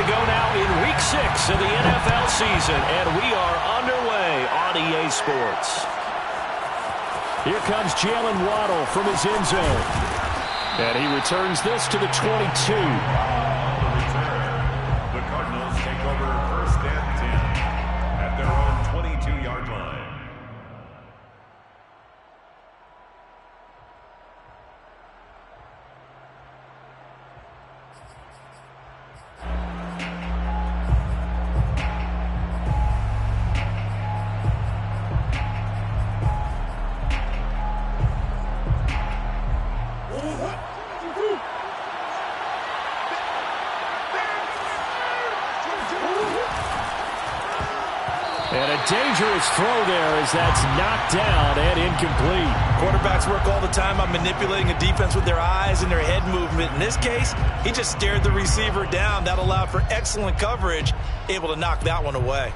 to go now in Week 6 of the NFL season, and we are underway on EA Sports. Here comes Jalen Waddle from his end zone. And he returns this to the 22. The Cardinals take over 1st and 10 at their own 22-yard line. And a dangerous throw there as that's knocked down and incomplete. Quarterbacks work all the time on manipulating a defense with their eyes and their head movement. In this case, he just stared the receiver down. That allowed for excellent coverage, able to knock that one away.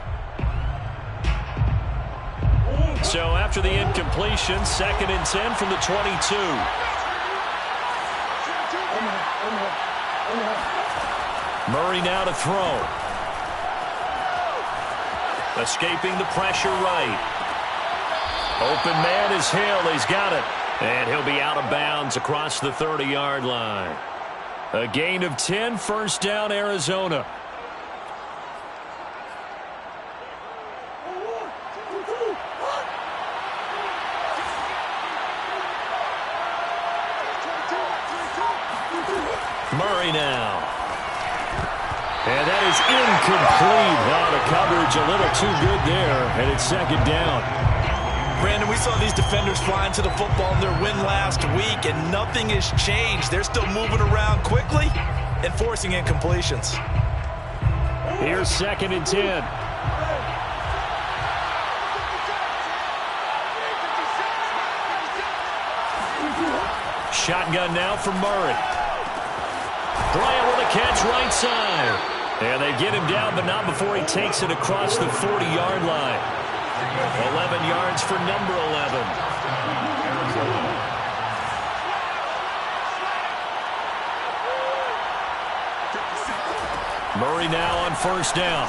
So after the incompletion, 2nd and 10 from the 22. Murray now to throw. Escaping the pressure right. Open man is Hill. He's got it. And he'll be out of bounds across the 30-yard line. A gain of 10, 1st down, Arizona. Murray now. And that is incomplete. Now the coverage a little too good there, and it's 2nd down. Brandon, we saw these defenders flying to the football in their win last week, and nothing has changed. They're still moving around quickly and forcing incompletions. Here's 2nd and 10. Shotgun now from Murray. Bryant with a catch right side. And they get him down, but not before he takes it across the 40-yard line. 11 yards for number 11. Murray now on 1st down.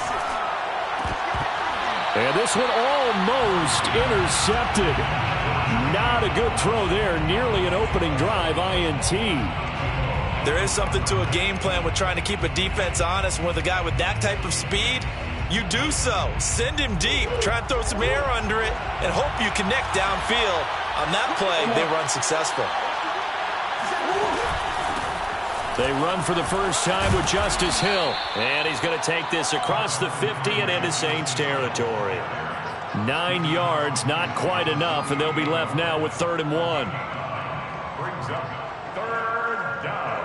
And this one almost intercepted. Not a good throw there. Nearly an opening drive INT. There is something to a game plan with trying to keep a defense honest. With a guy with that type of speed, you do so. Send him deep. Try and throw some air under it and hope you connect downfield. On that play, they run successful. They run for the first time with Justice Hill. And he's going to take this across the 50 and into Saints territory. 9 yards, not quite enough, and they'll be left now with 3rd and 1. Brings up 3rd down.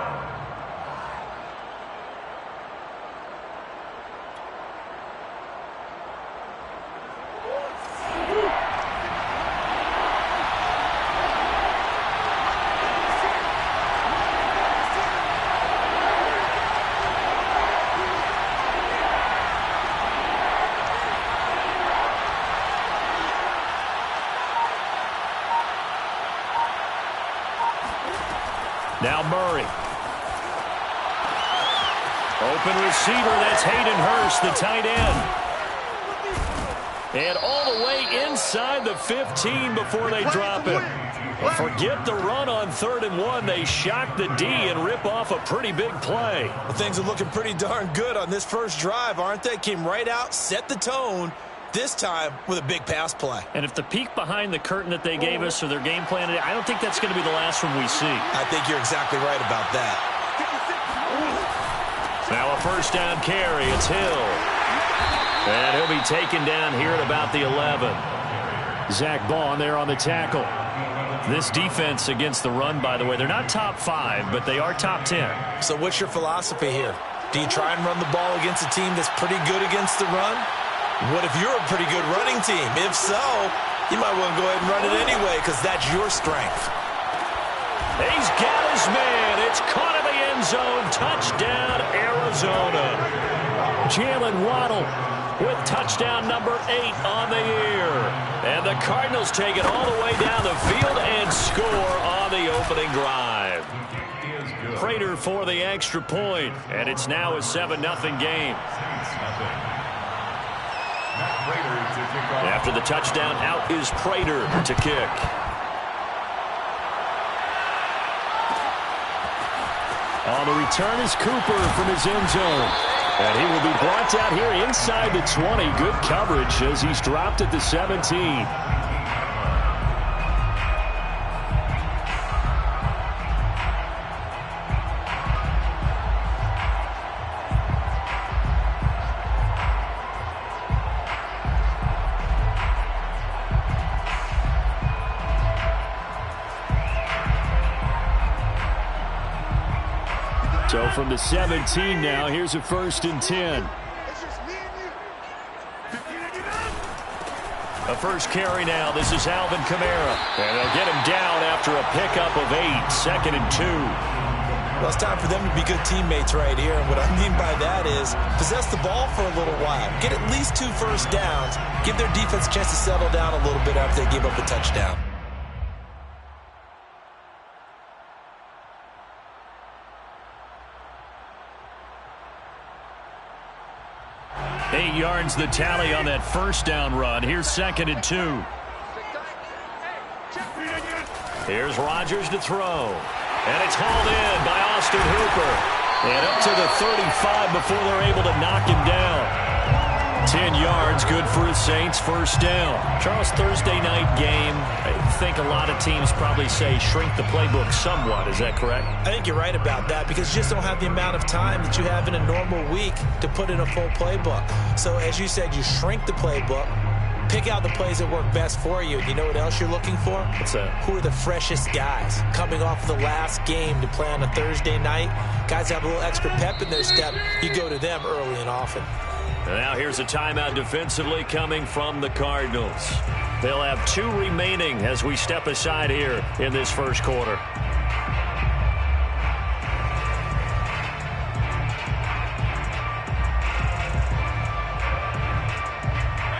Now Murray. Open receiver, that's Hayden Hurst, the tight end. And all the way inside the 15 before they drop him. Forget the run on 3rd and 1. They shock the D and rip off a pretty big play. Well, things are looking pretty darn good on this first drive, aren't they? Came right out, set the tone, this time with a big pass play. And if the peek behind the curtain that they gave us or their game plan, I don't think that's going to be the last one we see. I think you're exactly right about that. Now a 1st down carry. It's Hill. And he'll be taken down here at about the 11. Zach Bond there on the tackle. This defense against the run, by the way, they're not top 5, but they are top 10. So what's your philosophy here? Do you try and run the ball against a team that's pretty good against the run? What if you're a pretty good running team? If so, you might want to go ahead and run it anyway because that's your strength. He's got his man. It's caught in the end zone. Touchdown, Arizona. Jalen Waddle with touchdown number 8 on the year. And the Cardinals take it all the way down the field and score on the opening drive. Prater for the extra point, and it's now a 7-0 game. After the touchdown, out is Prater to kick. On the return is Cooper from his end zone. And he will be brought down here inside the 20. Good coverage as he's dropped at the 17. So from the 17 now, here's a 1st and 10. A first carry now. This is Alvin Kamara. And they'll get him down after a pickup of 8. 2nd and 2. Well, it's time for them to be good teammates right here. And what I mean by that is possess the ball for a little while. Get at least 2 first downs. Give their defense a chance to settle down a little bit after they give up a touchdown. Eight yards the tally on that first down run. Here's 2nd and 2. Here's Rodgers to throw. And it's hauled in by Austin Hooper. And up to the 35 before they're able to knock him down. 10 yards, good for the Saints, first down. Charles, Thursday night game, I think a lot of teams probably say shrink the playbook somewhat. Is that correct? I think you're right about that because you just don't have the amount of time that you have in a normal week to put in a full playbook. So as you said, you shrink the playbook, pick out the plays that work best for you. You know what else you're looking for? What's that? Who are the freshest guys coming off of the last game to play on a Thursday night? Guys have a little extra pep in their step. You go to them early and often. And now here's a timeout defensively coming from the Cardinals. They'll have 2 remaining as we step aside here in this first quarter.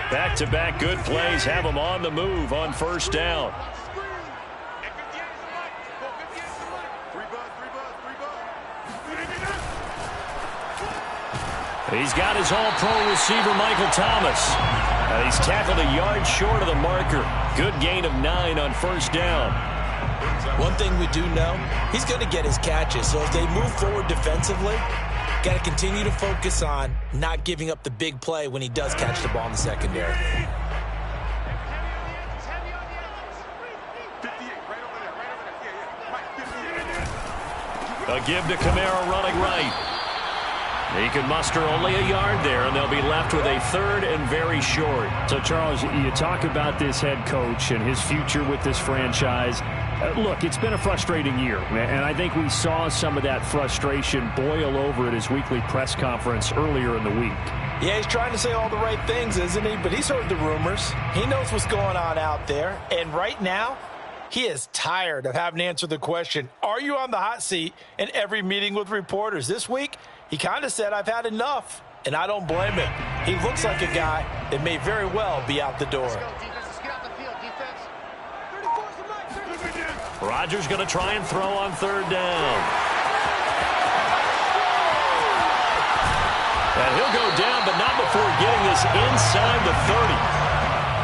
Back-to-back good plays have them on the move on first down. He's got his all-pro receiver, Michael Thomas. And he's tackled a yard short of the marker. Good gain of 9 on first down. One thing we do know, he's going to get his catches. So if they move forward defensively, got to continue to focus on not giving up the big play when he does catch the ball in the secondary. A give to Kamara running right. He can muster only a yard there, and they'll be left with a 3rd and very short. So, Charles, you talk about this head coach and his future with this franchise. Look, it's been a frustrating year, and I think we saw some of that frustration boil over at his weekly press conference earlier in the week. Yeah, he's trying to say all the right things, isn't he? But he's heard the rumors. He knows what's going on out there. And right now, he is tired of having to answer the question, are you on the hot seat in every meeting with reporters? This week, he kind of said, I've had enough, and I don't blame him. He looks like a guy that may very well be out the door. Rodgers going to try and throw on 3rd down. And he'll go down, but not before getting this inside the 30.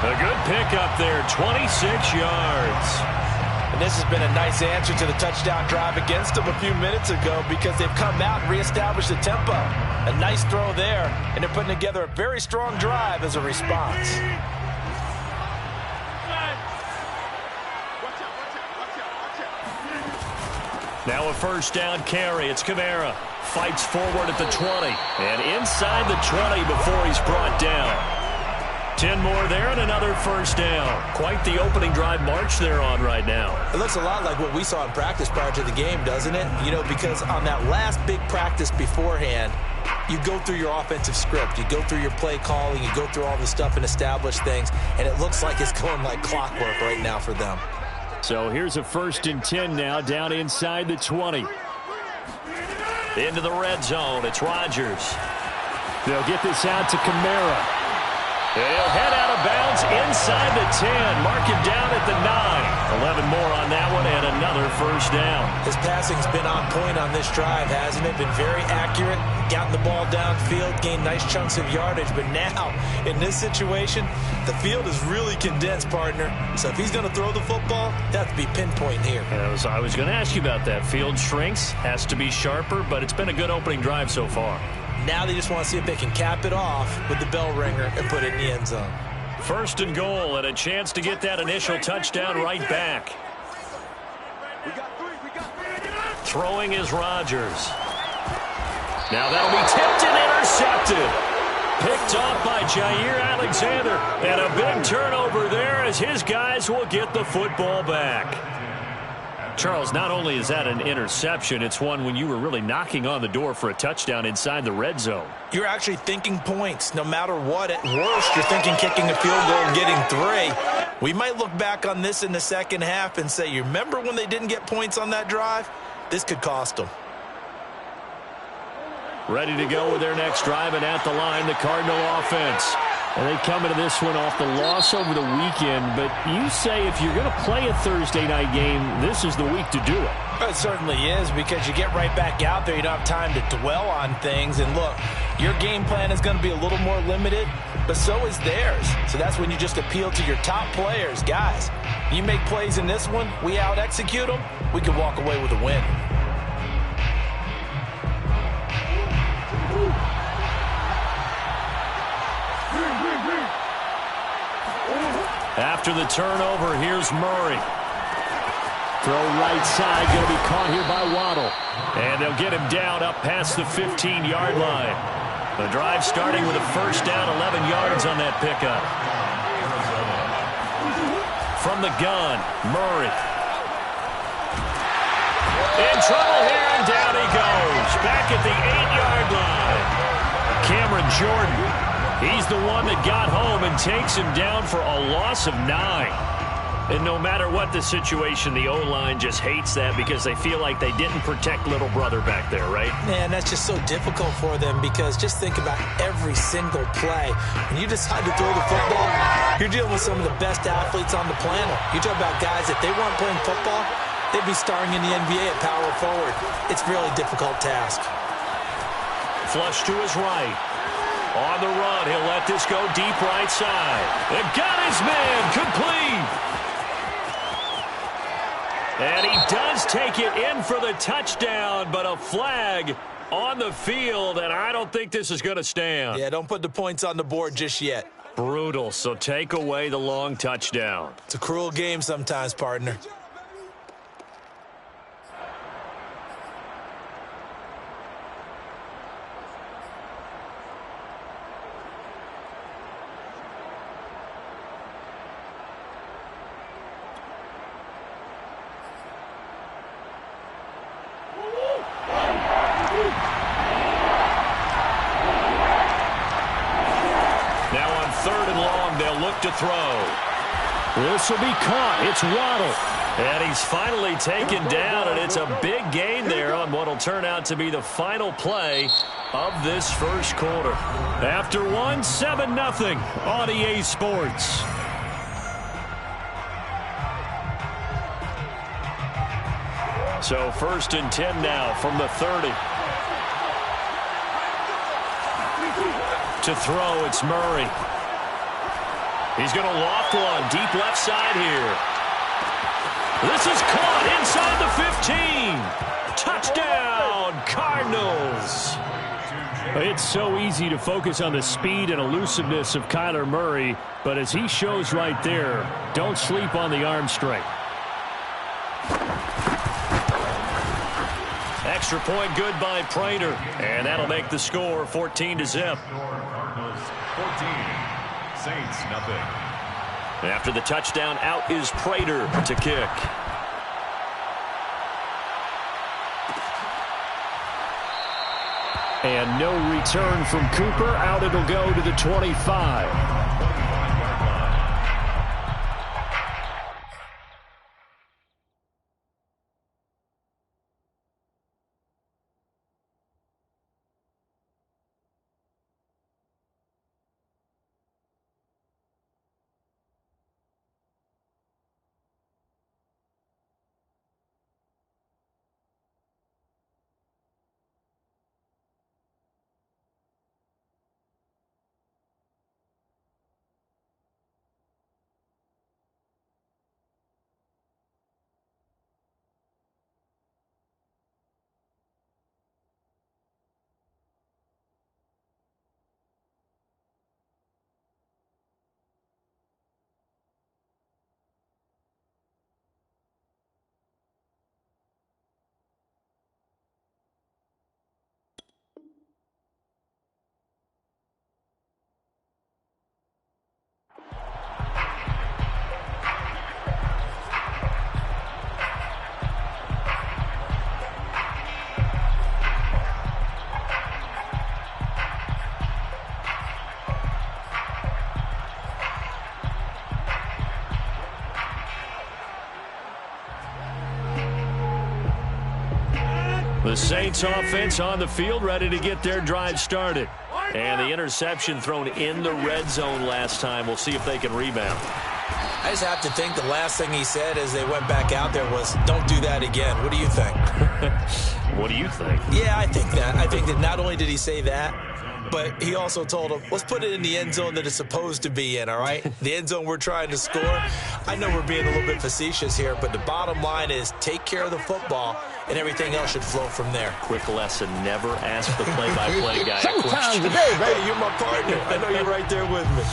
A good pickup there, 26 yards. And this has been a nice answer to the touchdown drive against them a few minutes ago because they've come out and reestablished the tempo. A nice throw there, and they're putting together a very strong drive as a response. Now a first down carry. It's Kamara. Fights forward at the 20. And inside the 20 before he's brought down. 10 more there and another first down. Quite the opening drive march they're on right now. It looks a lot like what we saw in practice prior to the game, doesn't it? You know, because on that last big practice beforehand, you go through your offensive script. You go through your play calling. You go through all the stuff and establish things. And it looks like it's going like clockwork right now for them. So here's a 1st and 10 now down inside the 20. Into the red zone. It's Rodgers. They'll get this out to Kamara. And he'll head out of bounds inside the 10. Mark him down at the 9. 11 more on that one and another first down. His passing's been on point on this drive, hasn't it? Been very accurate, gotten the ball downfield, gained nice chunks of yardage. But now, in this situation, the field is really condensed, partner. So if he's going to throw the football, that has to be pinpoint here. I was going to ask you about that. Field shrinks, has to be sharper, but it's been a good opening drive so far. Now they just want to see if they can cap it off with the bell ringer and put it in the end zone. First and goal, and a chance to get that initial touchdown right back. Throwing is Rodgers. Now that'll be tipped and intercepted. Picked off by Jair Alexander. And a big turnover there as his guys will get the football back. Charles, not only is that an interception, it's one when you were really knocking on the door for a touchdown inside the red zone. You're actually thinking points. No matter what, at worst, you're thinking kicking a field goal and getting 3. We might look back on this in the second half and say, you remember when they didn't get points on that drive? This could cost them. Ready to go with their next drive, and at the line, the Cardinal offense. And they come into this one off the loss over the weekend, but you say if you're going to play a Thursday night game, this is the week to do it. It certainly is, because you get right back out there. You don't have time to dwell on things. And look, your game plan is going to be a little more limited, but so is theirs. So that's when you just appeal to your top players. Guys, you make plays in this one, we out-execute them, we can walk away with a win. After the turnover, here's Murray. Throw right side, going to be caught here by Waddle. And they'll get him down up past the 15-yard line. The drive starting with a first down, 11 yards on that pickup. From the gun, Murray. In trouble here, and down he goes. Back at the 8-yard line. Cameron Jordan. He's the one that got home and takes him down for a loss of 9. And no matter what the situation, the O-line just hates that because they feel like they didn't protect little brother back there, right? Man, that's just so difficult for them, because just think about every single play. When you decide to throw the football, you're dealing with some of the best athletes on the planet. You talk about guys, if they weren't playing football, they'd be starring in the NBA at power forward. It's a really difficult task. Flush to his right. On the run, he'll let this go deep right side. And got his man complete. And he does take it in for the touchdown, but a flag on the field, and I don't think this is going to stand. Yeah, don't put the points on the board just yet. Brutal, so take away the long touchdown. It's a cruel game sometimes, partner. To throw. This will be caught. It's Waddle. And he's finally taken down, and it's a big gain there on what will turn out to be the final play of this first quarter. After one, 7-0 on EA Sports. So first and 10 now from the 30. To throw, it's Murray. He's going to loft one deep left side here. This is caught inside the 15. Touchdown, Cardinals. It's so easy to focus on the speed and elusiveness of Kyler Murray, but as he shows right there, don't sleep on the arm strength. Extra point good by Prater, and that'll make the score 14-0. 14. Saints, nothing. After the touchdown, out is Prater to kick. And no return from Cooper. Out it'll go to the 25. The Saints offense on the field, ready to get their drive started. And the interception thrown in the red zone last time. We'll see if they can rebound. I just have to think the last thing he said as they went back out there was, don't do that again. What do you think? What do you think? Yeah, I think that. I think that not only did he say that, but he also told him, let's put it in the end zone that it's supposed to be in, all right? The end zone we're trying to score. I know we're being a little bit facetious here, but the bottom line is take care of the football, and everything else should flow from there. Quick lesson, never ask the play-by-play guy a Times question. a day, baby. Hey, you're my partner. I know you're right there with me.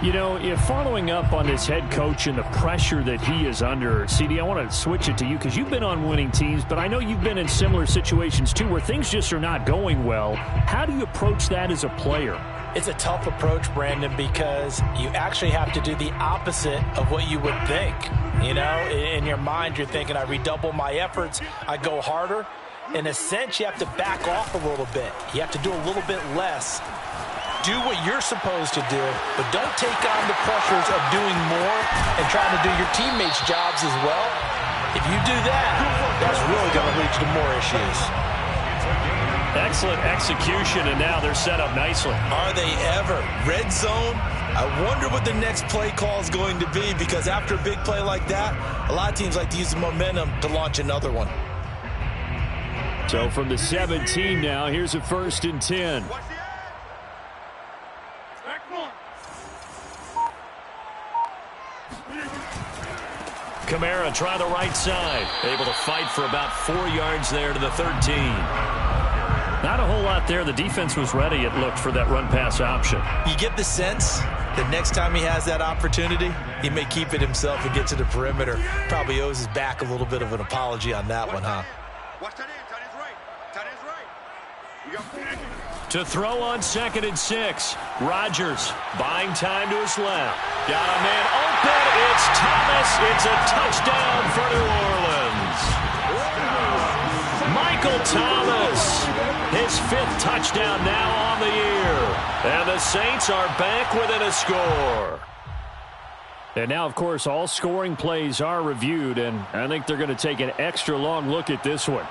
You know, if following up on this head coach and the pressure that he is under, CD, I want to switch it to you because you've been on winning teams, but I know you've been in similar situations too where things just are not going well. How do you approach that as a player? It's a tough approach, Brandon, because you actually have to do the opposite of what you would think. You know, in your mind, you're thinking, I redouble my efforts, I go harder. In a sense, you have to back off a little bit. You have to do a little bit less. Do what you're supposed to do, but don't take on the pressures of doing more and trying to do your teammates' jobs as well. If you do that, that's really going to lead to more issues. Excellent execution, and now they're set up nicely. Are they ever? Red zone? I wonder what the next play call is going to be, because after a big play like that, a lot of teams like to use the momentum to launch another one. So from the 17 now, here's a 1st and 10. Kamara try the right side. Able to fight for about 4 yards there to the 13. Not a whole lot there. The defense was ready, it looked, for that run-pass option. You get the sense that next time he has that opportunity, he may keep it himself and get to the perimeter. Probably owes his back a little bit of an apology on that one, huh? To throw on 2nd and 6. Rodgers buying time to his left. Got a man open. It's Thomas. It's a touchdown for New Orleans. Michael Thomas. His 5th touchdown now on the year. And the Saints are back within a score. And now, of course, all scoring plays are reviewed, and I think they're going to take an extra long look at this one.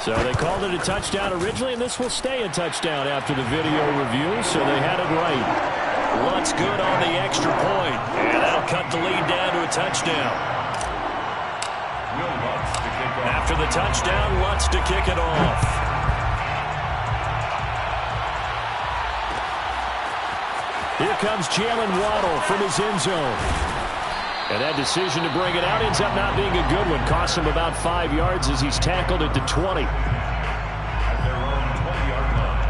So they called it a touchdown originally, and this will stay a touchdown after the video review, so they had it right. Lutz good on the extra point, and that'll cut the lead down to a touchdown. After the touchdown, Lutz to kick it off. Here comes Jalen Waddle from his end zone. And that decision to bring it out ends up not being a good one. Costs him about 5 yards as he's tackled at the 20. At their own 20-yard line.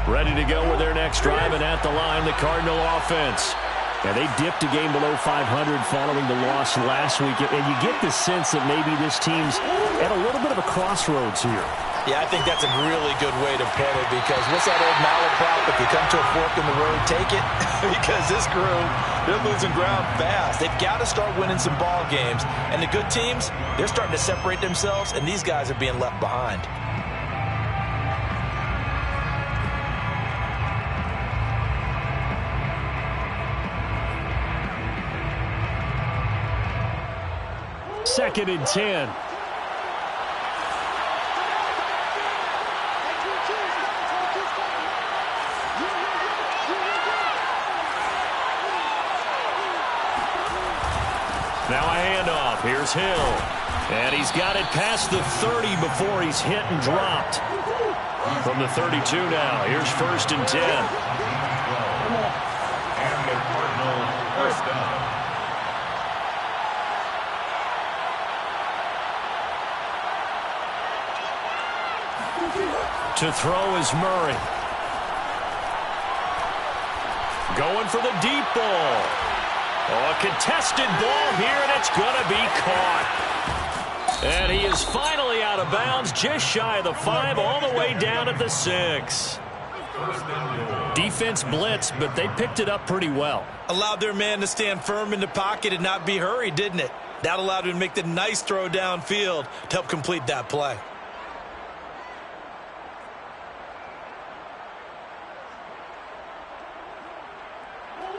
Ready to go with their next drive, and at the line, the Cardinal offense. And they dipped a game below 500 following the loss last week. And you get the sense that maybe this team's at a little bit of a crossroads here. Yeah, I think that's a really good way to put it, because what's that old malaprop? If you come to a fork in the road, take it. Because this crew, they're losing ground fast. They've got to start winning some ball games. And the good teams, they're starting to separate themselves, and these guys are being left behind. Second and 10. Now a handoff. Here's Hill. And he's got it past the 30 before he's hit and dropped. From the 32 now. Here's 1st and 10. And the Cardinal first down. To throw is Murray. Going for the deep ball. Oh, a contested ball here, and it's going to be caught. And he is finally out of bounds, just shy of the 5, all the way down at the 6. Defense blitzed, but they picked it up pretty well. Allowed their man to stand firm in the pocket and not be hurried, didn't it? That allowed him to make the nice throw downfield to help complete that play.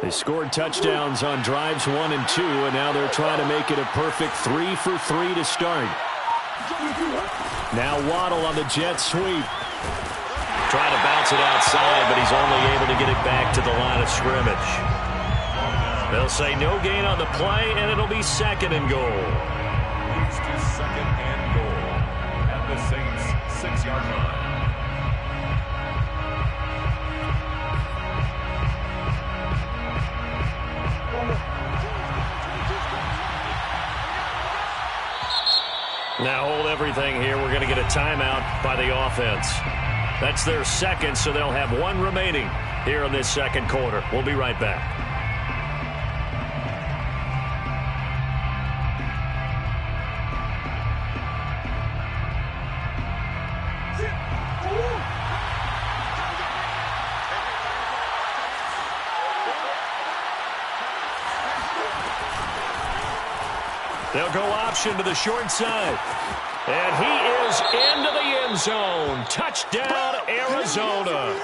They scored touchdowns on drives 1 and 2, and now they're trying to make it a perfect 3 for 3 to start. Now Waddle on the jet sweep. Trying to bounce it outside, but he's only able to get it back to the line of scrimmage. They'll say no gain on the play, and it'll be 2nd and goal. Leads to 2nd and goal at the Saints' 6-yard line. Now hold everything here. We're going to get a timeout by the offense. That's their 2nd, so they'll have 1 remaining here in this 2nd quarter. We'll be right back. They'll go option to the short side. And he is into the end zone. Touchdown, Arizona.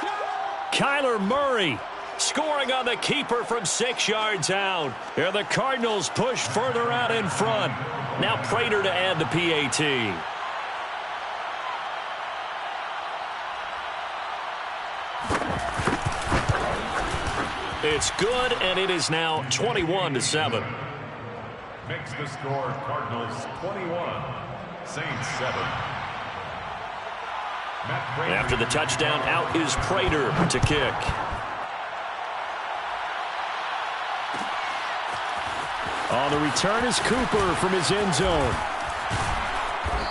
Kyler Murray scoring on the keeper from 6 yards out. And the Cardinals push further out in front. Now Prater to add the PAT. It's good, and it is now 21-7. Makes the score Cardinals 21, Saints 7. After the touchdown, out is Prater to kick. On the return is Cooper from his end zone.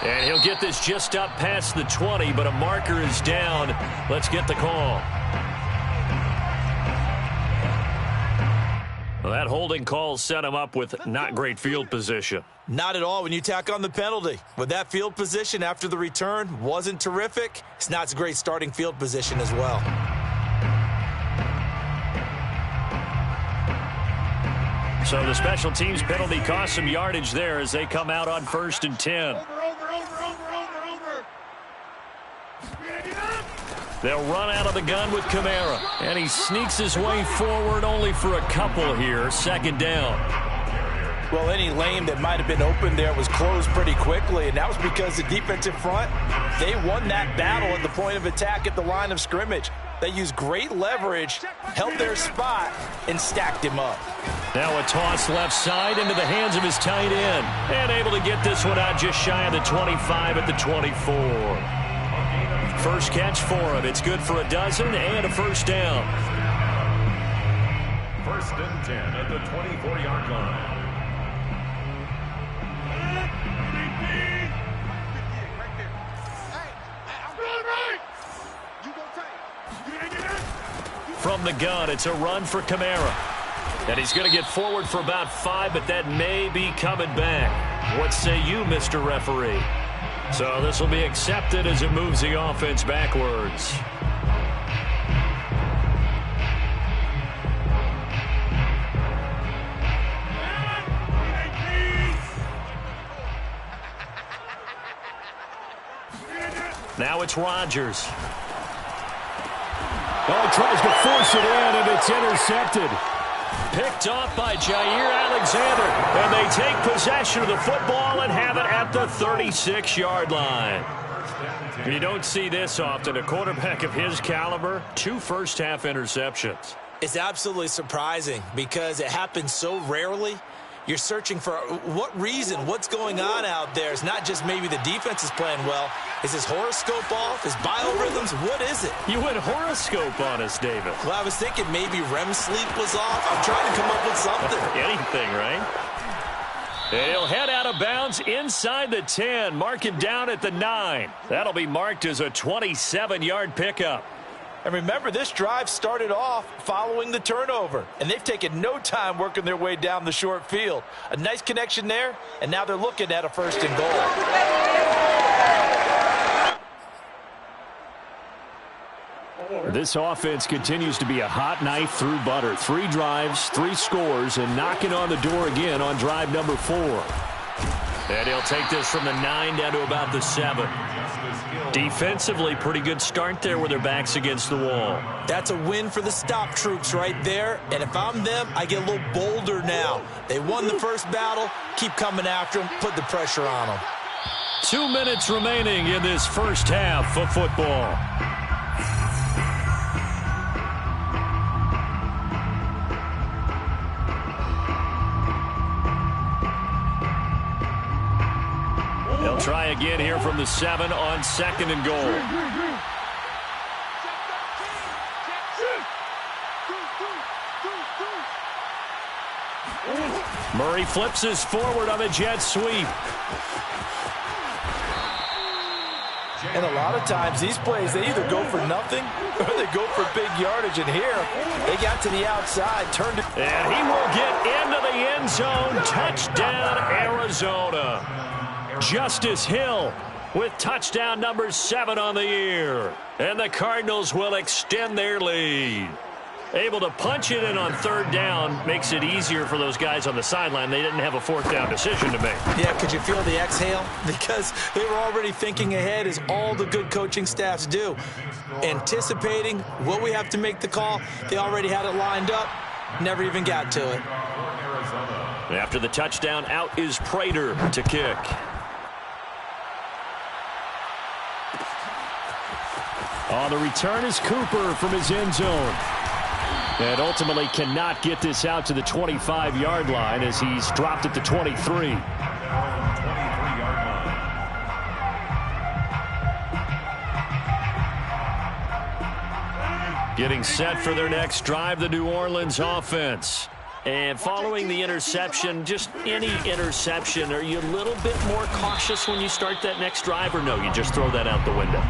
And he'll get this just up past the 20, but a marker is down. Let's get the call. Well, that holding call set him up with not great field position. Not at all when you tack on the penalty. With that field position after the return wasn't terrific. It's not a great starting field position as well. So the special teams penalty cost some yardage there as they come out on 1st and 10. They'll run out of the gun with Kamara. And he sneaks his way forward only for a couple here. 2nd down. Well, any lane that might have been open there was closed pretty quickly, and that was because the defensive front, they won that battle at the point of attack at the line of scrimmage. They used great leverage, held their spot, and stacked him up. Now a toss left side into the hands of his tight end. And able to get this one out just shy of the 25 at the 24. First catch for him. It's good for a dozen and a 1st down. 1st and 10 at the 24-yard line. From the gun, it's a run for Kamara. And he's going to get forward for about 5, but that may be coming back. What say you, Mr. Referee? So this will be accepted as it moves the offense backwards. Now it's Rodgers. Oh, he tries to force it in, and it's intercepted. Picked off by Jair Alexander. And they take possession of the football and have it at the 36-yard line. You don't see this often. A quarterback of his caliber, 2 first-half interceptions. It's absolutely surprising because it happens so rarely. You're searching for what reason, what's going on out there. It's not just maybe the defense is playing well. Is his horoscope off? His biorhythms? What is it? You went horoscope on us, David. Well, I was thinking maybe REM sleep was off. I'm trying to come up with something. Anything, right? He'll head out of bounds inside the 10. Mark him down at the 9. That'll be marked as a 27-yard pickup. And remember, this drive started off following the turnover, and they've taken no time working their way down the short field. A nice connection there, and now they're looking at a 1st and goal. This offense continues to be a hot knife through butter. 3 drives, 3 scores, and knocking on the door again on drive number 4. And he'll take this from the 9 down to about the 7. Defensively, pretty good start there with their backs against the wall. That's a win for the stop troops right there. And if I'm them, I get a little bolder now. They won the first battle. Keep coming after them. Put the pressure on them. 2 minutes remaining in this first half of football. They'll try again here from the 7 on 2nd and goal. Murray flips us forward on a jet sweep. And a lot of times these plays, they either go for nothing or they go for big yardage. And here, they got to the outside, turned it. And he will get into the end zone. Touchdown, Arizona. Justice Hill with touchdown number 7 on the year. And the Cardinals will extend their lead. Able to punch it in on 3rd down makes it easier for those guys on the sideline. They didn't have a 4th down decision to make. Yeah, could you feel the exhale? Because they were already thinking ahead, as all the good coaching staffs do. Anticipating what we have to make the call. They already had it lined up. Never even got to it. After the touchdown, out is Prater to kick. On the return is Cooper from his end zone. And ultimately cannot get this out to the 25-yard line as he's dropped at the 23. Getting set for their next drive, the New Orleans offense. And following the interception, just any interception, are you a little bit more cautious when you start that next drive, or no, you just throw that out the window?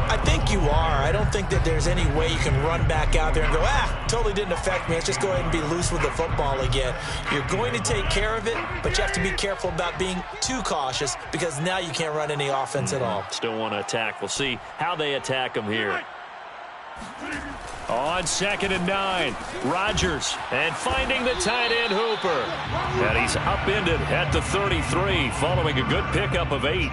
I think you are. I don't think that there's any way you can run back out there and go, totally didn't affect me. Let's just go ahead and be loose with the football again. You're going to take care of it, but you have to be careful about being too cautious because now you can't run any offense at all. Still want to attack. We'll see how they attack them here. On 2nd and 9, Rodgers, and finding the tight end Hooper. And he's upended at the 33 following a good pickup of 8.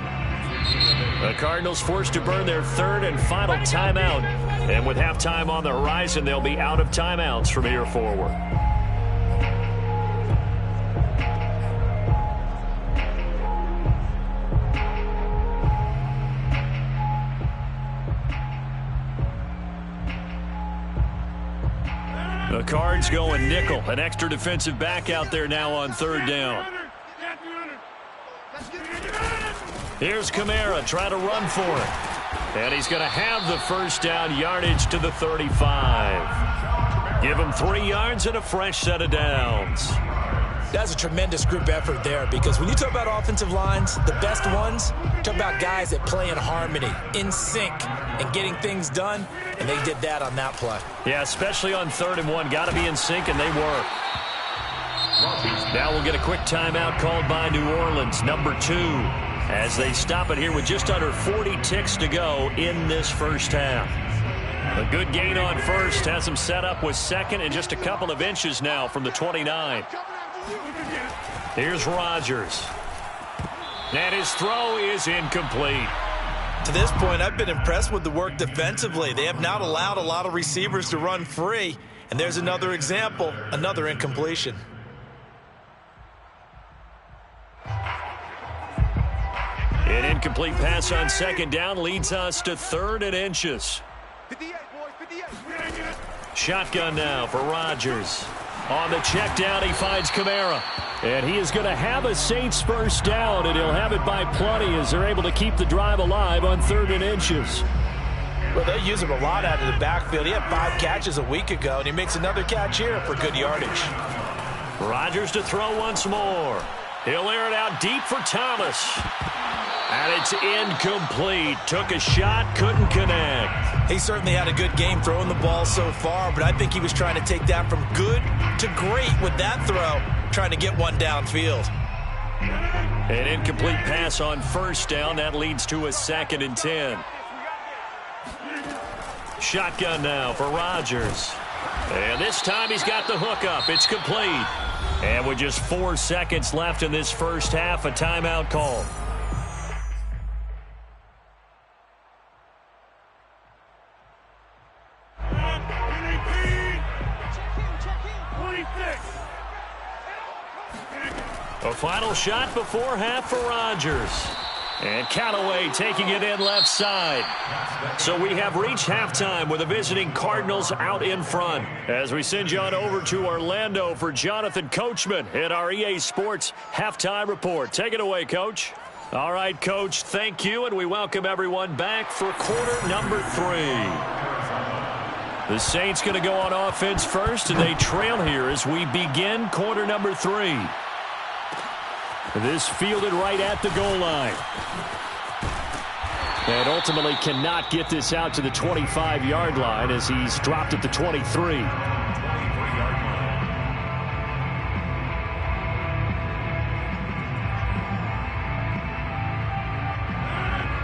The Cardinals forced to burn their 3rd and final timeout. And with halftime on the horizon, they'll be out of timeouts from here forward. The Cards going nickel. An extra defensive back out there now on 3rd down. Here's Kamara trying to run for it. And he's going to have the first down, yardage to the 35. Give him 3 yards and a fresh set of downs. That's a tremendous group effort there, because when you talk about offensive lines, the best ones, talk about guys that play in harmony, in sync, and getting things done, and they did that on that play. Yeah, especially on 3rd and 1. Got to be in sync, and they were. Now we'll get a quick timeout called by New Orleans, number 2, as they stop it here with just under 40 ticks to go in this first half. A good gain on 1st, has them set up with 2nd and just a couple of inches now from the 29. Here's Rodgers. And his throw is incomplete. To this point, I've been impressed with the work defensively. They have not allowed a lot of receivers to run free. And there's another example, another incompletion. An incomplete pass on 2nd down leads us to 3rd and inches. Shotgun now for Rodgers. On the check down, he finds Kamara. And he is going to have a Saints first down, and he'll have it by plenty as they're able to keep the drive alive on 3rd and inches. Well, they use him a lot out of the backfield. He had 5 catches a week ago, and he makes another catch here for good yardage. Rodgers to throw once more. He'll air it out deep for Thomas. And it's incomplete. Took a shot, couldn't connect. He certainly had a good game throwing the ball so far, but I think he was trying to take that from good to great with that throw, trying to get one downfield. An incomplete pass on 1st down. That leads to a 2nd and 10. Shotgun now for Rodgers. And this time he's got the hook up. It's complete. And with just 4 seconds left in this first half, a timeout call. A final shot before half for Rodgers. And Callaway taking it in left side. So we have reached halftime with the visiting Cardinals out in front. As we send you on over to Orlando for Jonathan Coachman in our EA Sports Halftime Report. Take it away, Coach. All right, Coach, thank you, and we welcome everyone back for quarter number 3. The Saints going to go on offense first, and they trail here as we begin quarter number 3. This fielded right at the goal line. And ultimately cannot get this out to the 25-yard line as he's dropped at the 23.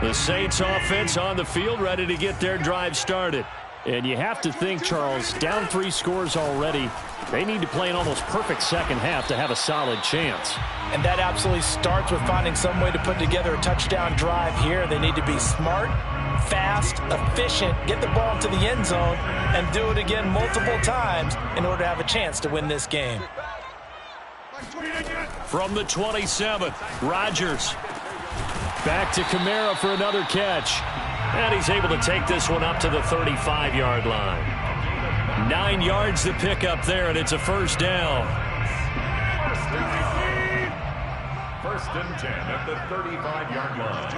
The Saints offense on the field ready to get their drive started. And you have to think, Charles, down 3 scores already. They need to play an almost perfect second half to have a solid chance. And that absolutely starts with finding some way to put together a touchdown drive here. They need to be smart, fast, efficient, get the ball into the end zone, and do it again multiple times in order to have a chance to win this game. From the 27th, Rodgers. Back to Kamara for another catch. And he's able to take this one up to the 35-yard line. 9 yards to pick up there, and it's a first down. First and 10 at the 35-yard line.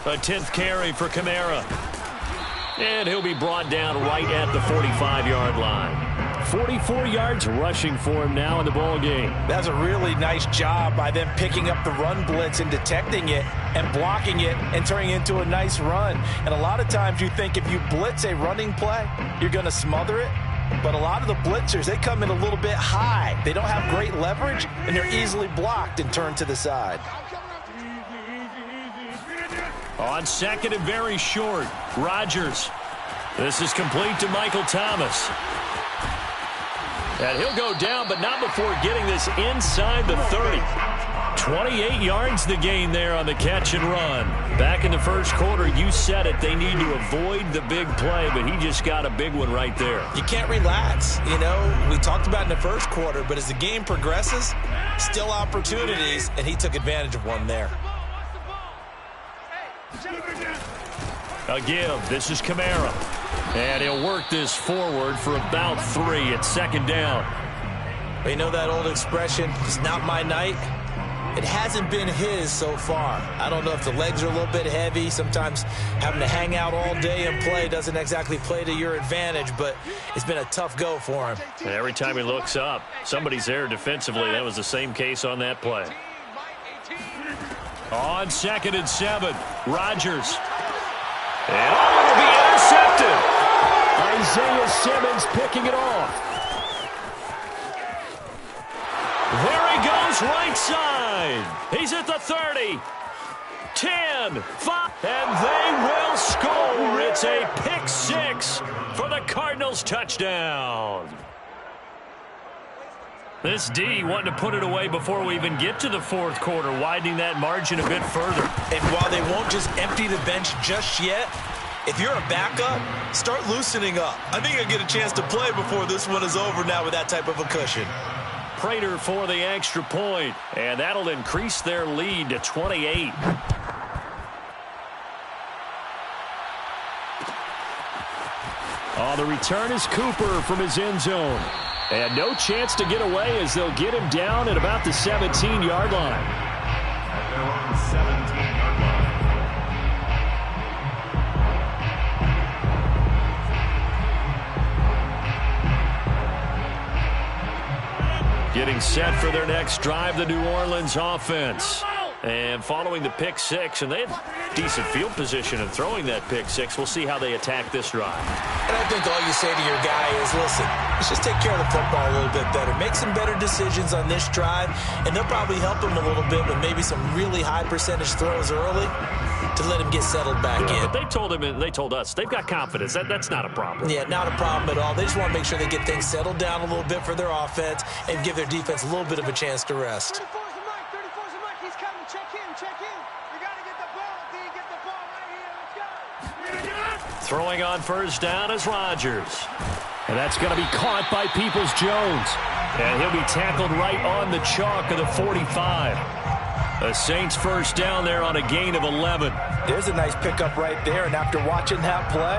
A 10th carry for Kamara. And he'll be brought down right at the 45-yard line. 44 yards rushing for him now in the ball game. That's a really nice job by them picking up the run blitz and detecting it and blocking it and turning it into a nice run. And a lot of times you think if you blitz a running play, you're going to smother it. But a lot of the blitzers, they come in a little bit high. They don't have great leverage, and they're easily blocked and turned to the side. On second and very short, Rodgers. This is complete to Michael Thomas. And he'll go down, but not before getting this inside the 30. 28 yards the gain there on the catch and run. Back in the first quarter, you said it, they need to avoid the big play, but he just got a big one right there. You can't relax. You know, we talked about in the first quarter, but as the game progresses, still opportunities, and he took advantage of one there. A give. This is Kamara. And he'll work this forward for about 3 at second down. But you know that old expression, it's not my night? It hasn't been his so far. I don't know if the legs are a little bit heavy. Sometimes having to hang out all day and play doesn't exactly play to your advantage, but it's been a tough go for him. And every time he looks up, somebody's there defensively. That was the same case on that play. On second and 7, Rodgers. And it'll be intercepted. Isaiah Simmons picking it off. There he goes, right side. He's at the 30. 10, 5, and they will score. It's a pick 6 for the Cardinals touchdown. This D wanting to put it away before we even get to the fourth quarter, widening that margin a bit further. And while they won't just empty the bench just yet, if you're a backup, start loosening up. I think you'll get a chance to play before this one is over now with that type of a cushion. Prater for the extra point, and that'll increase their lead to 28. On the return is Cooper from his end zone. And no chance to get away as they'll get him down at about the 17-yard line. At their own 17-yard line. Getting set for their next drive, the New Orleans offense. And following the pick six, and they had decent field position in throwing that pick six. We'll see how they attack this drive. And I think all you say to your guy is, listen, let's just take care of the football a little bit better. Make some better decisions on this drive, and they'll probably help him a little bit with maybe some really high percentage throws early to let him get settled back in. But they told us they've got confidence. That's not a problem. Yeah, not a problem at all. They just want to make sure they get things settled down a little bit for their offense and give their defense a little bit of a chance to rest. 34's the mic. 34's the mic. He's coming. Check in. Check in. We got to get the ball. D, get the ball right here. Let's go. Throwing on first down is Rodgers. And that's going to be caught by Peoples-Jones. And he'll be tackled right on the chalk of the 45. The Saints first down there on a gain of 11. There's a nice pickup right there, and after watching that play,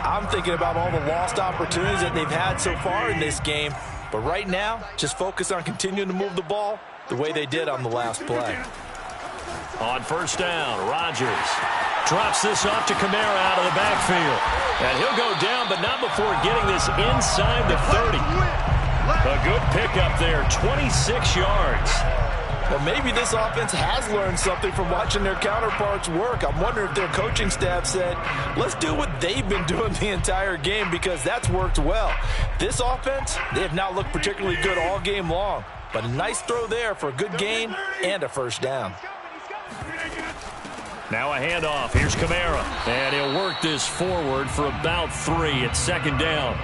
I'm thinking about all the lost opportunities that they've had so far in this game. But right now, just focus on continuing to move the ball the way they did on the last play. On first down, Rodgers drops this off to Kamara out of the backfield. And he'll go down, but not before getting this inside the 30. A good pickup there, 26 yards. Well, maybe this offense has learned something from watching their counterparts work. I'm wondering if their coaching staff said, let's do what they've been doing the entire game, because that's worked well. This offense, they have not looked particularly good all game long. But a nice throw there for a good gain and a first down. Now a handoff. Here's Kamara. And he'll work this forward for about 3. It's second down.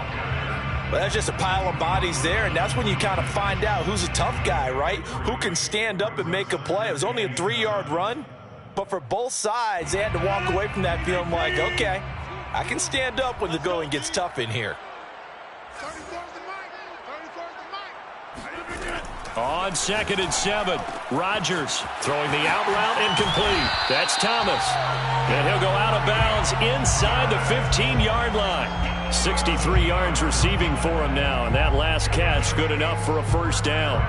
Well, that's just a pile of bodies there, and that's when you kind of find out who's a tough guy, right? Who can stand up and make a play. It was only a 3-yard run, but for both sides, they had to walk away from that feeling like, okay, I can stand up when the going gets tough in here. 34's the mic. 34's the mic. On 2nd and 7, Rodgers throwing the out route incomplete. That's Thomas. And he'll go out of bounds inside the 15-yard line. 63 yards receiving for him now, and that last catch good enough for a first down.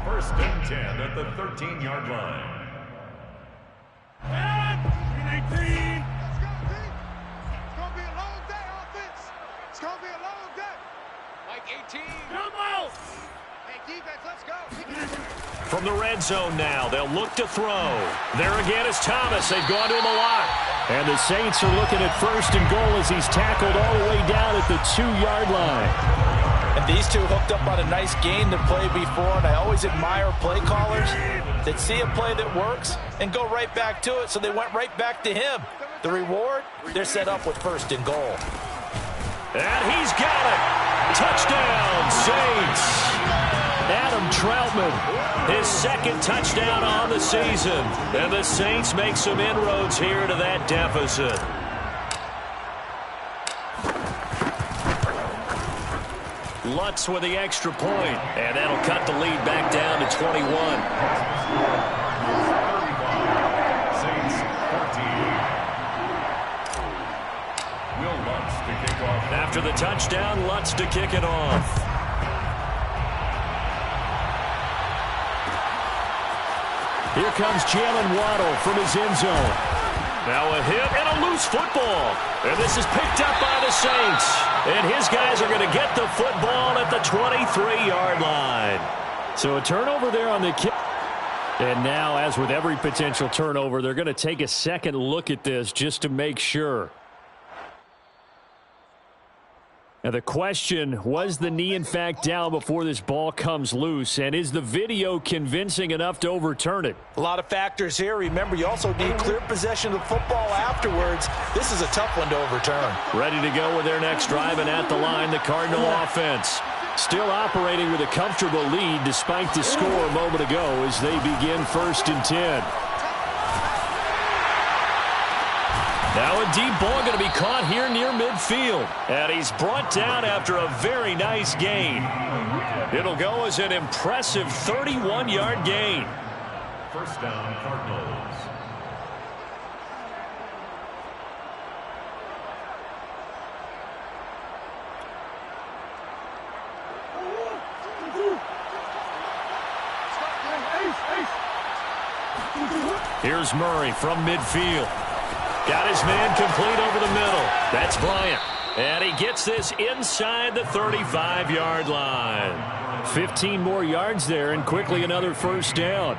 First and 10 at the 13-yard line. Let's go, D. It's going to be a long day, offense. It's going to be a long day. Mike 18. Come on. Hey, defense, let's go. From the red zone now, they'll look to throw. There again is Thomas. They've gone to him a lot. And the Saints are looking at first and goal as he's tackled all the way down at the 2-yard line. And these two hooked up on a nice gain to play before, and I always admire play callers that see a play that works and go right back to it, so they went right back to him. The reward, they're set up with first and goal. And he's got it. Touchdown, Saints. Adam Troutman, his second touchdown on the season. And the Saints make some inroads here to that deficit. Lutz with the extra point, and that'll cut the lead back down to 21. 35, Saints 14. Will Lutz to kick off. After the touchdown, Lutz to kick it off. Here comes Jalen Waddle from his end zone. Now a hit and a loose football. And this is picked up by the Saints. And his guys are going to get the football at the 23-yard line. So a turnover there on the kick. And now, as with every potential turnover, they're going to take a second look at this just to make sure. Now the question, was the knee in fact down before this ball comes loose? And is the video convincing enough to overturn it? A lot of factors here. Remember, you also need clear possession of the football afterwards. This is a tough one to overturn. Ready to go with their next drive, and at the line, the Cardinal offense. Still operating with a comfortable lead despite the score a moment ago as they begin 1st and 10. Now a deep ball going to be caught here near midfield. And he's brought down after a very nice gain. It'll go as an impressive 31-yard gain. First down, Cardinals. Here's Murray from midfield. Got his man complete over the middle. That's Bryant. And he gets this inside the 35-yard line. 15 more yards there and quickly another first down.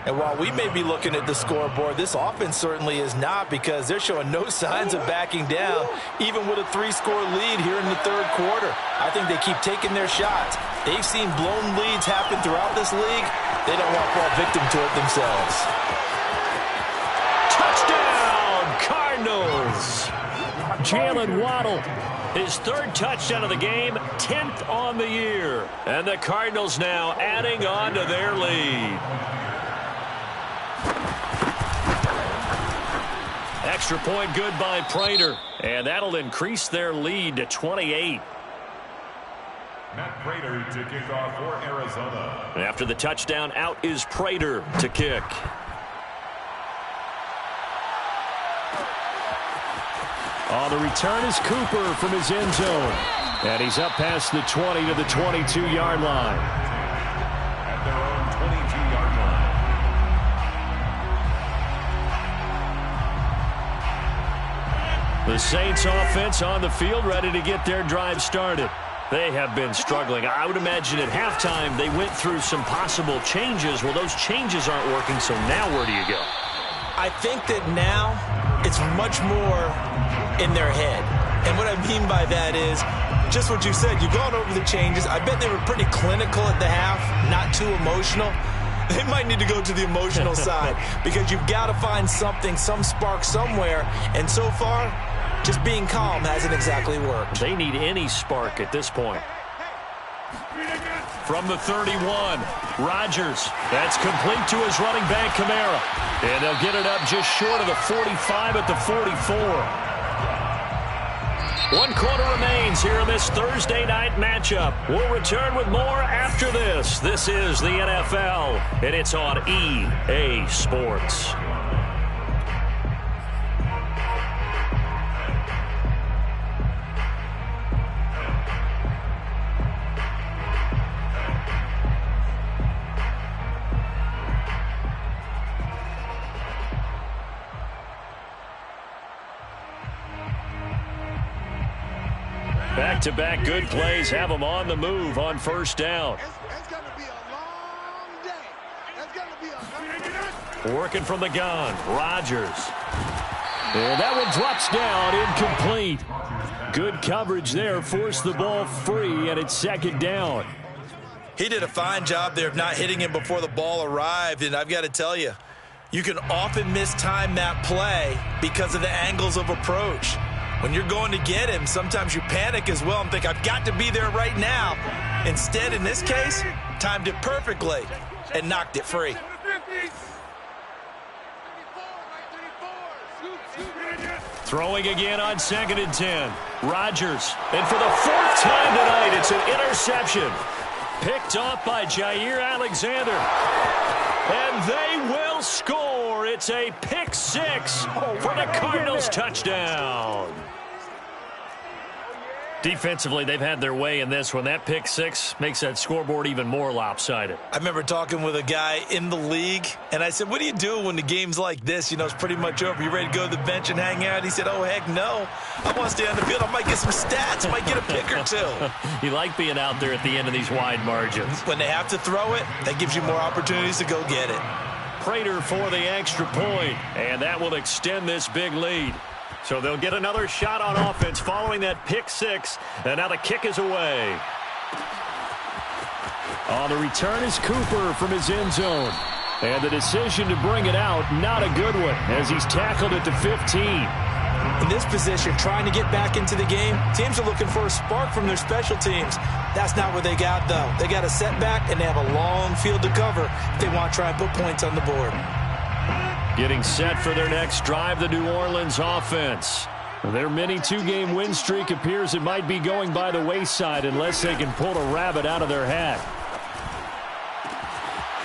And while we may be looking at the scoreboard, this offense certainly is not, because they're showing no signs of backing down, even with a 3-score lead here in the third quarter. I think they keep taking their shots. They've seen blown leads happen throughout this league. They don't want to fall victim to it themselves. Touchdown, Cardinals! Jalen Waddle, his third touchdown of the game, 10th on the year. And the Cardinals now adding on to their lead. Extra point good by Prater. And that'll increase their lead to 28. Matt Prater to kick off for Arizona. After the touchdown, out is Prater to kick. On the return is Cooper from his end zone. And he's up past the 20 to the 22-yard line. At their own 22-yard line. The Saints offense on the field, ready to get their drive started. They have been struggling. I would imagine at halftime they went through some possible changes. Well, those changes aren't working, so now where do you go? I think that now it's much more in their head. And what I mean by that is just what you said. You've gone over the changes. I bet they were pretty clinical at the half, not too emotional. They might need to go to the emotional side, because you've got to find something, some spark somewhere. And so far, just being calm hasn't exactly worked. They need any spark at this point. From the 31, Rodgers. That's complete to his running back, Kamara. And they'll get it up just short of the 45 at the 44. 1 quarter remains here in this Thursday night matchup. We'll return with more after this. This is the NFL, and it's on EA Sports. Back-to-back good plays have them on the move on first down. It's going to be a long day. It's going to be a long day. Working from the gun, Rodgers. And that one drops down, incomplete. Good coverage there, forced the ball free, and it's second down. He did a fine job there of not hitting him before the ball arrived, and I've got to tell you, you can often mistime that play because of the angles of approach. When you're going to get him, sometimes you panic as well and think, I've got to be there right now. Instead, in this case, timed it perfectly and knocked it free. Throwing again on 2nd and 10. Rodgers. And for the 4th time tonight, it's an interception. Picked off by Jair Alexander. And they will score. It's a pick 6 for the Cardinals touchdown. Defensively, they've had their way in this one. That pick 6 makes that scoreboard even more lopsided. I remember talking with a guy in the league, and I said, what do you do when the game's like this? You know, it's pretty much over. You ready to go to the bench and hang out? He said, oh, heck no. I want to stay on the field. I might get some stats. I might get a pick or two. You like being out there at the end of these wide margins. When they have to throw it, that gives you more opportunities to go get it. Prater for the extra point, and that will extend this big lead. So they'll get another shot on offense following that pick 6, and now the kick is away. On the return is Cooper from his end zone. And the decision to bring it out, not a good one, as he's tackled at the 15. In this position, trying to get back into the game, teams are looking for a spark from their special teams. That's not what they got, though. They got a setback, and they have a long field to cover if they want to try and put points on the board. Getting set for their next drive, the New Orleans offense. Their mini 2-game win streak appears it might be going by the wayside unless they can pull a rabbit out of their hat.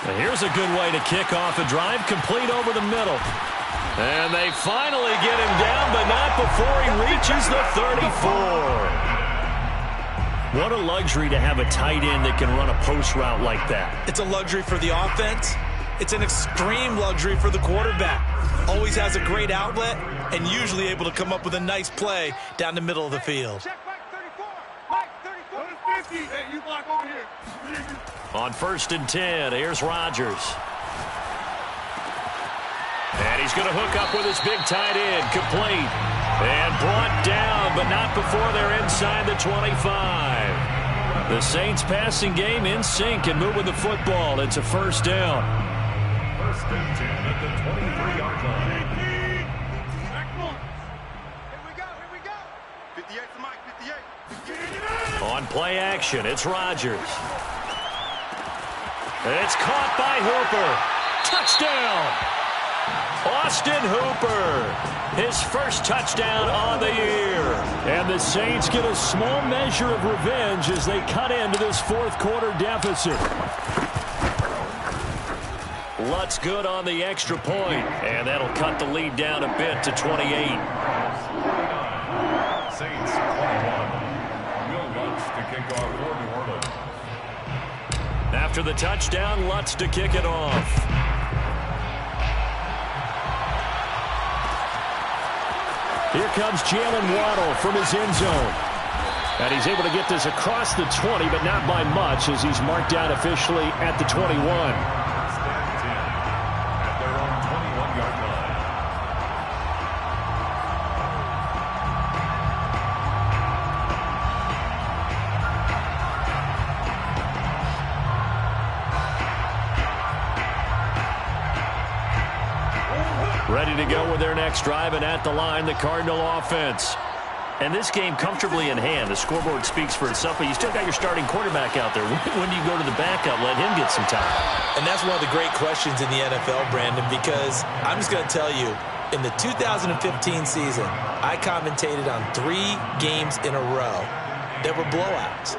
And here's a good way to kick off a drive, complete over the middle. And they finally get him down, but not before he reaches the 34. What a luxury to have a tight end that can run a post route like that. It's a luxury for the offense. It's an extreme luxury for the quarterback. Always has a great outlet and usually able to come up with a nice play down the middle of the field. Check Mike 34. Mike 34. 50. Hey, you block over here. On 1st and 10, here's Rodgers. And he's going to hook up with his big tight end, complete. And brought down, but not before they're inside the 25. The Saints passing game in sync and moving the football. It's a first down. First and 10 at the 23-yard line. Here we go. 58 for Mike, 58. On play action, it's Rodgers. It's caught by Hooper. Touchdown! Austin Hooper, his first touchdown on the year. And the Saints get a small measure of revenge as they cut into this fourth quarter deficit. Lutz good on the extra point, and that'll cut the lead down a bit to 28. Saints 21. Will Lutz to kick off for New Orleans. After the touchdown, Lutz to kick it off. Here comes Jalen Waddle from his end zone. And he's able to get this across the 20, but not by much as he's marked down officially at the 21. First and 10 at their own 21-yard line. Ready to go with their next drive, and at the line, the Cardinal offense. And this game comfortably in hand. The scoreboard speaks for itself, but you still got your starting quarterback out there. When do you go to the backup, let him get some time? And that's one of the great questions in the NFL, Brandon, because I'm just going to tell you, in the 2015 season, I commentated on 3 games in a row that were blowouts.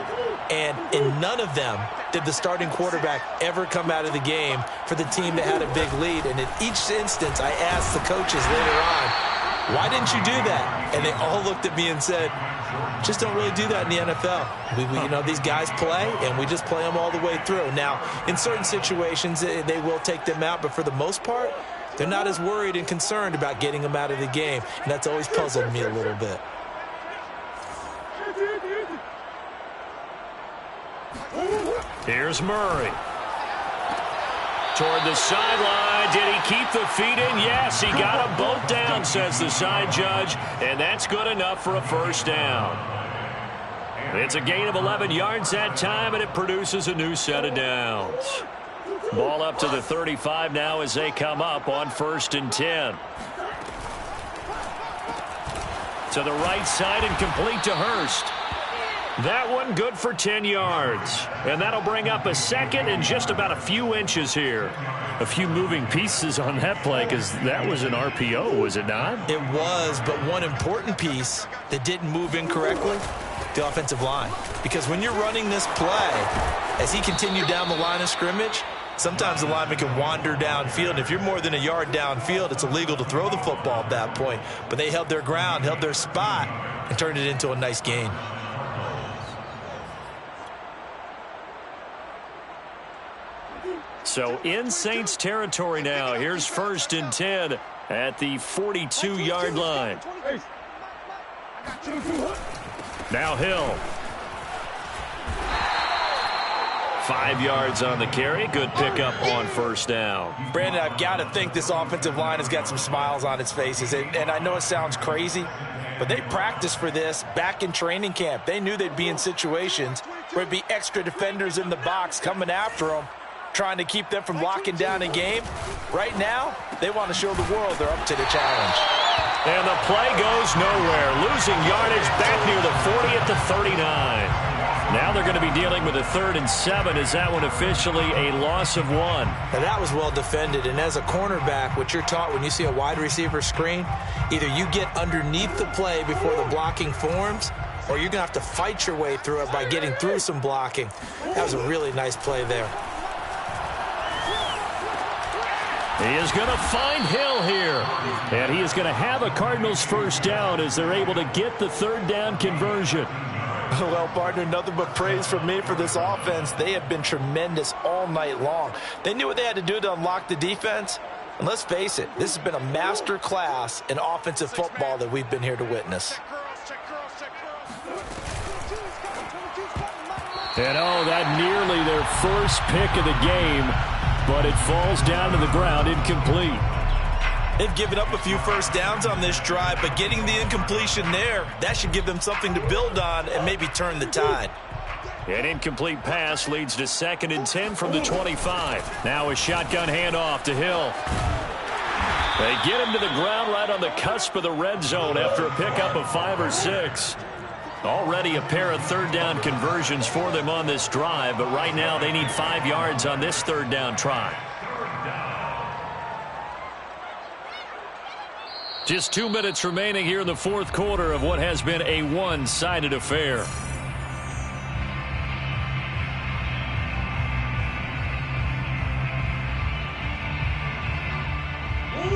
And in none of them did the starting quarterback ever come out of the game for the team that had a big lead. And in each instance, I asked the coaches later on, why didn't you do that? And they all looked at me and said, just don't really do that in the NFL. You know, these guys play, and we just play them all the way through. Now, in certain situations, they will take them out, but for the most part, they're not as worried and concerned about getting them out of the game. And that's always puzzled me a little bit. Here's Murray. Toward the sideline. Did he keep the feet in? Yes, he got them both down, says the side judge. And that's good enough for a first down. It's a gain of 11 yards that time, and it produces a new set of downs. Ball up to the 35 now as they come up on 1st and 10. To the right side and complete to Hurst. That one good for 10 yards. And that'll bring up a second and just about a few inches here. A few moving pieces on that play because that was an RPO, was it not? It was, but one important piece that didn't move incorrectly, the offensive line. Because when you're running this play, as he continued down the line of scrimmage, sometimes the lineman can wander downfield. If you're more than a yard downfield, it's illegal to throw the football at that point. But they held their ground, held their spot, and turned it into a nice gain. So in Saints territory now. Here's 1st and 10 at the 42-yard line. Now Hill. 5 yards on the carry. Good pickup on 1st down. Brandon, I've got to think this offensive line has got some smiles on its faces. And I know it sounds crazy, but they practiced for this back in training camp. They knew they'd be in situations where it'd be extra defenders in the box coming after them, trying to keep them from locking down a game. Right now, they want to show the world they're up to the challenge. And the play goes nowhere. Losing yardage back near the 40 at the 39. Now they're going to be dealing with a 3rd and 7. Is that one officially a loss of 1? Now that was well defended. And as a cornerback, what you're taught when you see a wide receiver screen, either you get underneath the play before the blocking forms, or you're going to have to fight your way through it by getting through some blocking. That was a really nice play there. He is going to find Hill here. And he is going to have a Cardinals first down as they're able to get the 3rd down conversion. Well, partner, nothing but praise from me for this offense. They have been tremendous all night long. They knew what they had to do to unlock the defense. And let's face it, this has been a master class in offensive football that we've been here to witness. And oh, that nearly their first pick of the game, but it falls down to the ground incomplete. They've given up a few first downs on this drive, but getting the incompletion there, that should give them something to build on and maybe turn the tide. An incomplete pass leads to 2nd and 10 from the 25. Now a shotgun handoff to Hill. They get him to the ground right on the cusp of the red zone after a pickup of 5 or 6. Already a pair of 3rd down conversions for them on this drive, but right now they need 5 yards on this 3rd down try. Just 2 minutes remaining here in the 4th quarter of what has been a one-sided affair.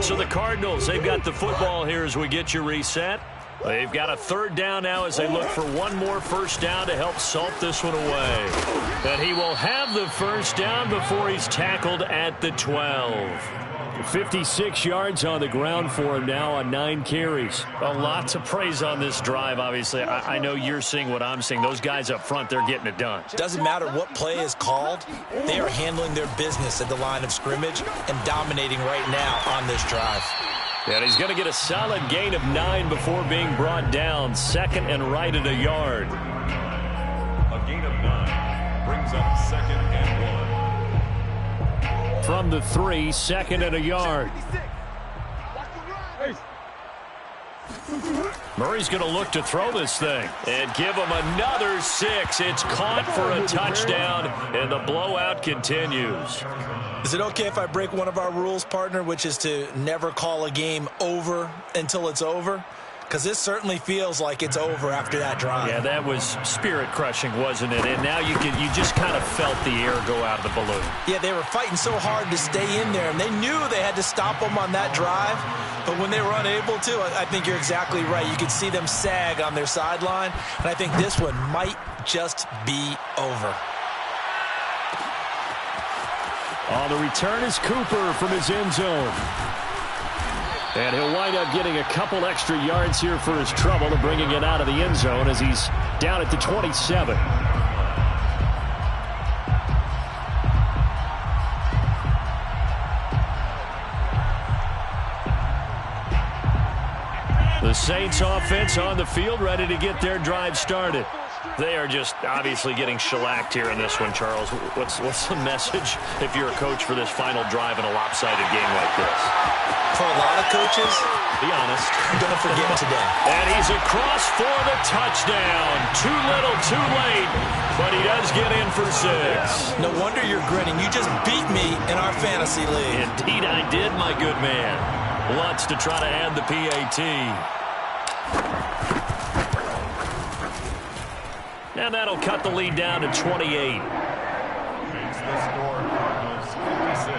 So the Cardinals, they've got the football here as we get you reset. They've got a 3rd down now as they look for one more first down to help salt this one away. And he will have the first down before he's tackled at the 12. 56 yards on the ground for him now on 9 carries. A lot to praise on this drive, obviously. I know you're seeing what I'm seeing. Those guys up front, they're getting it done. Doesn't matter what play is called. They are handling their business at the line of scrimmage and dominating right now on this drive. And he's going to get a solid gain of 9 before being brought down. 2nd and right at a yard. A gain of 9 brings up 2nd and 1. From the 3, 2nd and a yard. Murray's going to look to throw this thing and give him another 6. It's caught for a touchdown, and the blowout continues. Is it okay if I break one of our rules, partner, which is to never call a game over until it's over? Because this certainly feels like it's over after that drive. Yeah, that was spirit-crushing, wasn't it? And now you just kind of felt the air go out of the balloon. Yeah, they were fighting so hard to stay in there, and they knew they had to stop them on that drive. But when they were unable to, I think you're exactly right. You could see them sag on their sideline, and I think this one might just be over. On the return is Cooper from his end zone. And he'll wind up getting a couple extra yards here for his trouble and bringing it out of the end zone as he's down at the 27. The Saints offense on the field, ready to get their drive started. They are just obviously getting shellacked here in this one, Charles. What's the message if you're a coach for this final drive in a lopsided game like this? For a lot of coaches, be honest, don't forget today. And he's across for the touchdown. Too little, too late, but he does get in for 6. No wonder you're grinning. You just beat me in our fantasy league. Indeed I did, my good man. Lutz to try to add the PAT. And that'll cut the lead down to 28. Makes the score Cardinals 56.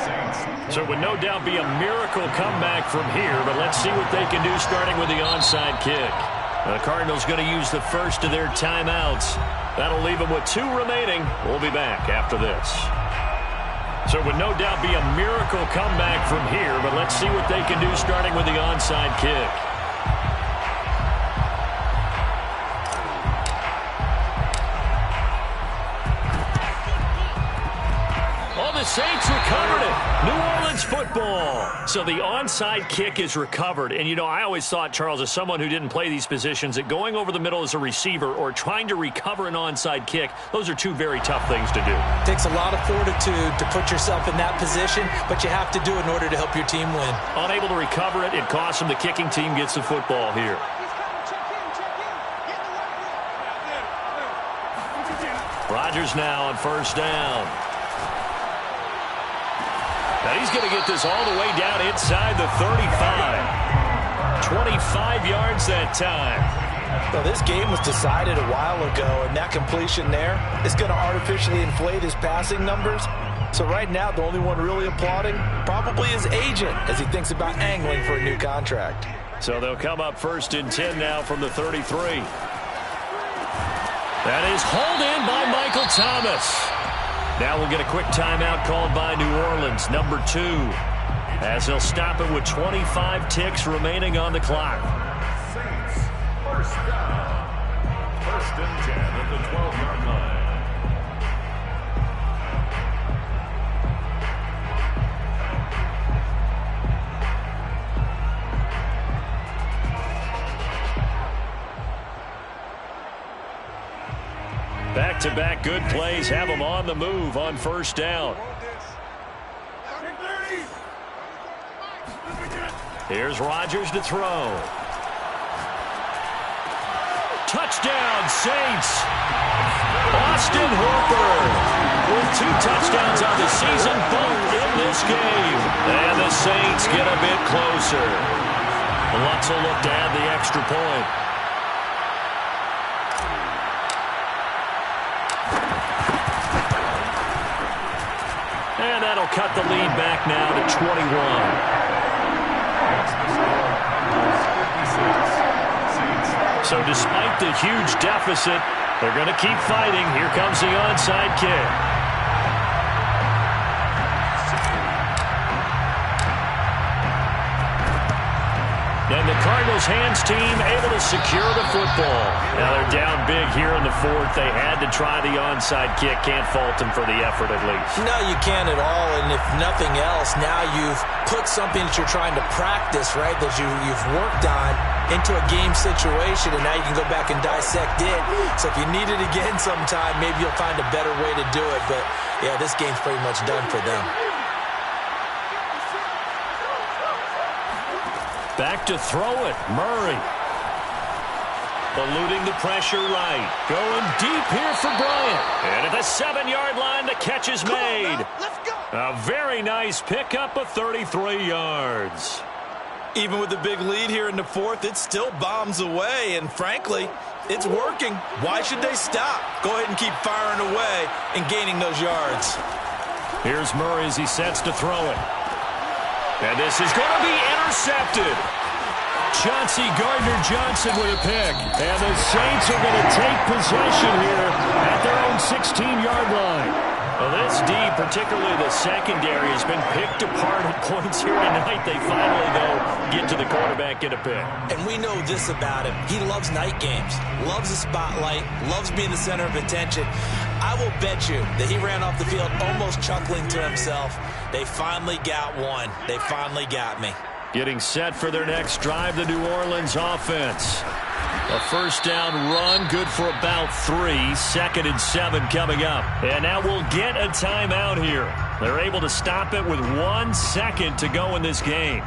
Saints. So it would no doubt be a miracle comeback from here, but let's see what they can do starting with the onside kick. The Cardinals going to use the first of their timeouts. That'll leave them with 2 remaining. We'll be back after this. So it would no doubt be a miracle comeback from here, but let's see what they can do starting with the onside kick. Saints recovered it. New Orleans football. So the onside kick is recovered. And, you know, I always thought, Charles, as someone who didn't play these positions, that going over the middle as a receiver or trying to recover an onside kick, those are 2 very tough things to do. It takes a lot of fortitude to put yourself in that position, but you have to do it in order to help your team win. Unable to recover it, it costs them. The kicking team gets the football here. Rodgers now on first down. And he's going to get this all the way down inside the 35. 25 yards that time. Well, this game was decided a while ago, and that completion there is going to artificially inflate his passing numbers. So right now, the only one really applauding probably his agent as he thinks about angling for a new contract. So they'll come up 1st and 10 now from the 33. That is hauled in by Michael Thomas. Now we'll get a quick timeout called by New Orleans, number 2, as they'll stop it with 25 ticks remaining on the clock. Saints, first down. 1st and 10 at the 12-yard line. Back-to-back good plays have them on the move on first down. Here's Rodgers to throw. Touchdown, Saints. Austin Hooper with 2 touchdowns on the season, both in this game. And the Saints get a bit closer. Lutz will look to add the extra point. And that'll cut the lead back now to 21. So despite the huge deficit, they're going to keep fighting. Here comes the onside kick. And the Cardinals hands team able to secure the football. Now they're down big here in the 4th. They had to try the onside kick. Can't fault them for the effort at least. No, you can't at all. And if nothing else, now you've put something that you're trying to practice, right, that you've worked on into a game situation, and now you can go back and dissect it. So if you need it again sometime, maybe you'll find a better way to do it. But, yeah, this game's pretty much done for them. Back to throw it. Murray. Eluding the pressure right. Going deep here for Bryant. And at the 7-yard line, the catch is made. Let's go. A very nice pickup of 33 yards. Even with the big lead here in the 4th, it still bombs away. And frankly, it's working. Why should they stop? Go ahead and keep firing away and gaining those yards. Here's Murray as he sets to throw it. And this is going to be intercepted. Chauncey Gardner-Johnson with a pick. And the Saints are going to take possession here at their own 16-yard line. Well, this D, particularly the secondary, has been picked apart at points here tonight. They finally, though, get to the quarterback in a pick. And we know this about him. He loves night games, loves the spotlight, loves being the center of attention. I will bet you that he ran off the field almost chuckling to himself. They finally got one. They finally got me. Getting set for their next drive, the New Orleans offense. A first down run, good for about 3. 2nd and 7 coming up. And now we'll get a timeout here. They're able to stop it with 1 second to go in this game.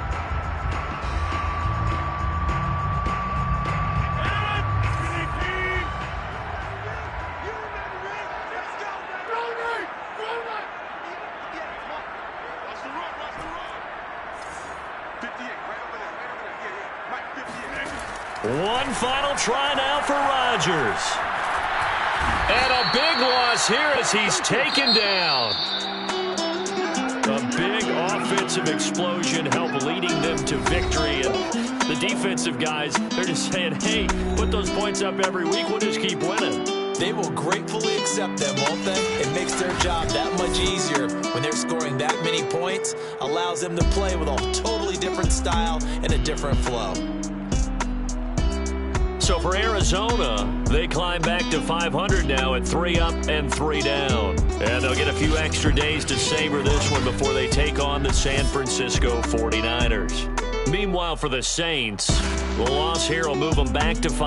One final try now for Rodgers. And a big loss here as he's taken down. A big offensive explosion helped leading them to victory. And the defensive guys, they're just saying, hey, put those points up every week. We'll just keep winning. They will gratefully accept them, won't they? It makes their job that much easier when they're scoring that many points. Allows them to play with a totally different style and a different flow. So for Arizona, they climb back to 500 now at 3 up and 3 down. And they'll get a few extra days to savor this one before they take on the San Francisco 49ers. Meanwhile, for the Saints, the loss here will move them back to 500.